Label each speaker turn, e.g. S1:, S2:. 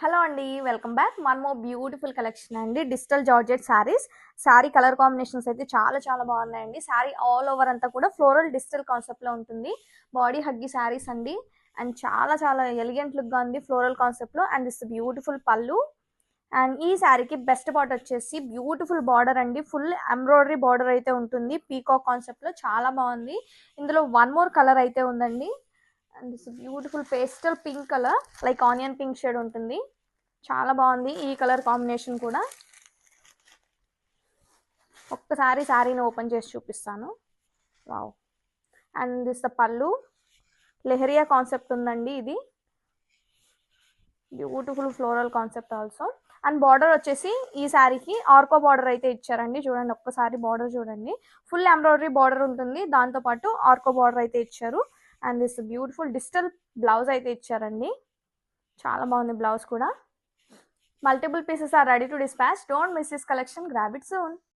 S1: Hello అండి, welcome back. One more beautiful collection అండి. Digital georgette saris. Sari colour combinations అయితే చాలా చాలా బాగున్నాయండి. శారీ ఆల్ ఓవర్ అంతా కూడా ఫ్లోరల్ డిజిటల్ కాన్సెప్ట్లో ఉంటుంది. బాడీ హగ్గి శారీస్ అండి. అండ్ చాలా చాలా ఎలిగెంట్ లుక్గా ఉంది ఫ్లోరల్ కాన్సెప్ట్లో. అండ్ దిస్ బ్యూటిఫుల్ పళ్ళు. అండ్ ఈ శారీకి బెస్ట్ పార్ట్ వచ్చేసి బ్యూటిఫుల్ బార్డర్ అండి. ఫుల్ ఎంబ్రాయిడరీ బార్డర్ అయితే ఉంటుంది పీకాక్ కాన్సెప్ట్లో. చాలా బాగుంది. ఇందులో వన్ మోర్ కలర్ అయితే ఉందండి. And this beautiful pastel pink colour, like onion pink shade ఉంటుంది. చాలా బాగుంది ఈ కలర్ కాంబినేషన్ కూడా. ఒక్కసారి శారీని ఓపెన్ చేసి చూపిస్తాను. వావ్. అండ్ దిస్ ద పళ్ళు. లెహరియా కాన్సెప్ట్ ఉందండి. ఇది beautiful floral concept also. And border వచ్చేసి ఈ శారీకి ఆర్కో బార్డర్ అయితే ఇచ్చారండి. చూడండి, ఒక్కసారి బార్డర్ చూడండి. ఫుల్ ఎంబ్రాయిడరీ బార్డర్ ఉంటుంది, దాంతోపాటు ఆర్కో బార్డర్ అయితే ఇచ్చారు. And this beautiful digital blouse అయితే ఇచ్చారండి. చాలా బాగుంది బ్లౌజ్ కూడా. Multiple pieces are ready to dispatch. Don't miss this collection. Grab it soon.